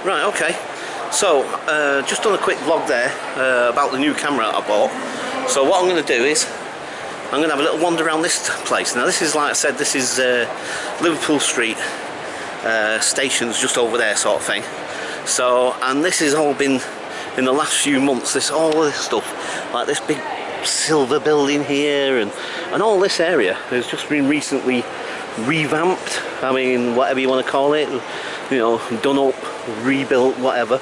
Right, okay. So, just done a quick vlog there about the new camera I bought. So what I'm going to do is, I'm going to have a little wander around this place. Now this is, like I said, this is Liverpool Street, stations just over there sort of thing. So, and this has all been, in the last few months, all this stuff, like this big silver building here and all this area has just been recently revamped. I mean, whatever you want to call it, you know, done up, rebuilt, whatever.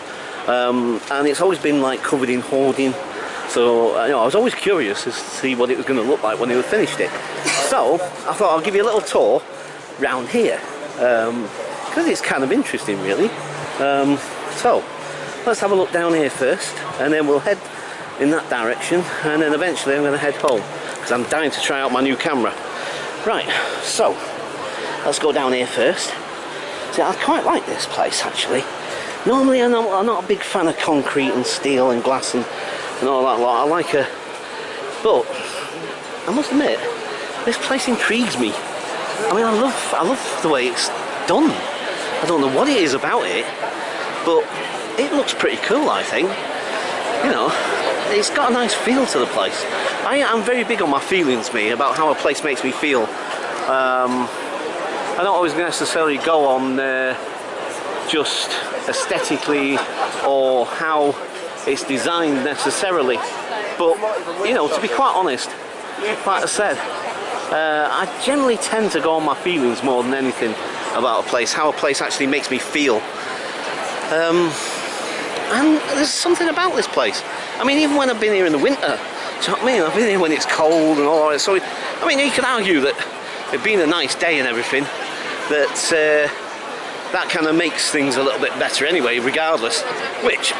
And it's always been like covered in hoarding. So, you know, I was always curious to see what it was going to look like when they had finished it. So, I thought I'll give you a little tour round here, because it's kind of interesting, really. So, let's have a look down here first, and then we'll head in that direction, and then eventually I'm going to head home, because I'm dying to try out my new camera. Right, so, let's go down here first. See, I quite like this place, actually. Normally I'm not a big fan of concrete and steel and glass and all that lot. I like a... But, I must admit, this place intrigues me. I mean, I love the way it's done. I don't know what it is about it, but it looks pretty cool, I think. You know, it's got a nice feel to the place. I'm very big on my feelings, me, about how a place makes me feel. I don't always necessarily go on just aesthetically or how it's designed necessarily, but you know, to be quite honest, like I said, I generally tend to go on my feelings more than anything about a place, how a place actually makes me feel. And there's something about this place. I mean, even when I've been here in the winter, do you know what I mean? I've been here when it's cold and all that. So, I mean, you could argue that it being a nice day and everything, that that kind of makes things a little bit better anyway, regardless. Which,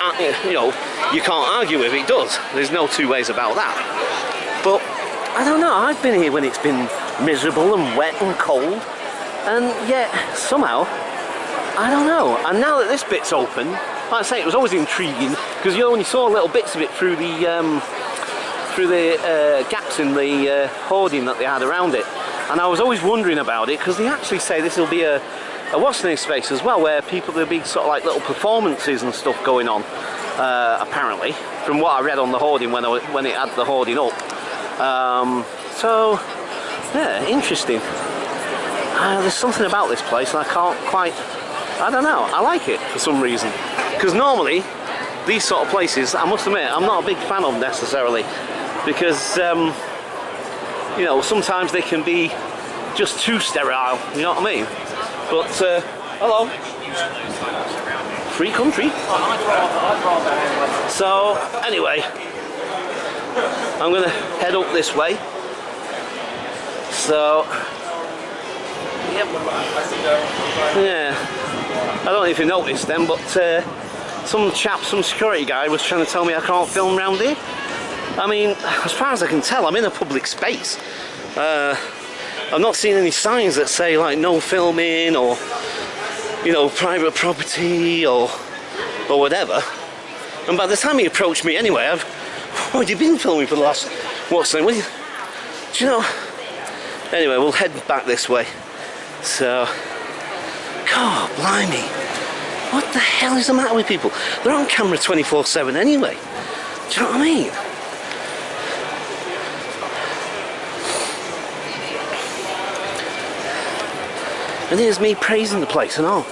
you know, you can't argue with, it does. There's no two ways about that. But, I don't know, I've been here when it's been miserable and wet and cold, and yet, somehow, I don't know. And now that this bit's open, like I say, it was always intriguing, because you only saw little bits of it through the gaps in the hoarding that they had around it. And I was always wondering about it, because they actually say this will be a what's-the-name space as well, where there'll be sort of like little performances and stuff going on, apparently, from what I read on the hoarding when it had the hoarding up. So, yeah, interesting. There's something about this place, and I can't quite, I don't know, I like it for some reason. Because normally, these sort of places, I must admit, I'm not a big fan of necessarily, because, you know, sometimes they can be just too sterile, you know what I mean? But, hello. Free country. So, anyway, I'm going to head up this way. So, yep. Yeah. I don't know if you noticed then, but some security guy was trying to tell me I can't film around here. I mean, as far as I can tell, I'm in a public space. I've not seen any signs that say like no filming or, you know, private property or whatever. And by the time he approached me anyway, I've already been filming for the last, do you know? Anyway, we'll head back this way. So, God blimey, what the hell is the matter with people? They're on camera 24/7 anyway. Do you know what I mean? And here's me praising the place and all. Do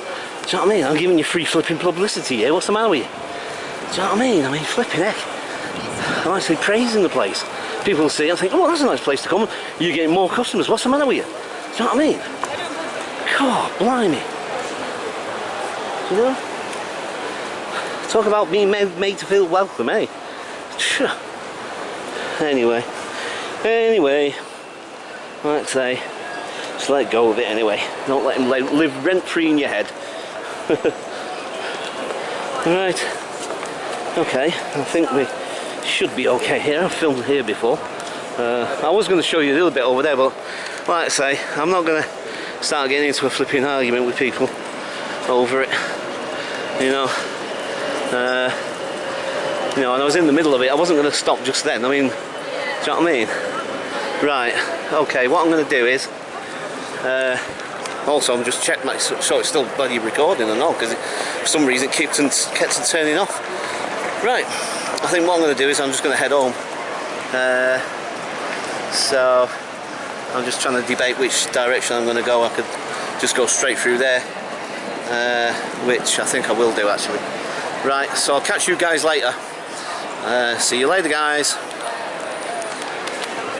you know what I mean? I'm giving you free flipping publicity here. What's the matter with you? Do you know what I mean? I mean, flipping heck. I'm actually praising the place. People see it and think, oh, that's a nice place to come. You're getting more customers. What's the matter with you? Do you know what I mean? God, blimey. You know? Talk about being made to feel welcome, eh? Anyway, like I say, just let go of it anyway. Don't let him live rent-free in your head. Right. Okay, I think we should be okay here. I've filmed here before. I was going to show you a little bit over there, but like I say, I'm not going to start getting into a flipping argument with people over it. You know, and I was in the middle of it. I wasn't going to stop just then. I mean, do you know what I mean? Right. Okay. What I'm going to do is Also, I'm just checking my so it's still bloody recording and all, because for some reason it kept on turning off. Right, I think what I'm going to do is I'm just going to head home. So I'm just trying to debate which direction I'm going to go. I could just go straight through there, which I think I will do actually. Right, so I'll catch you guys later. See you later, guys.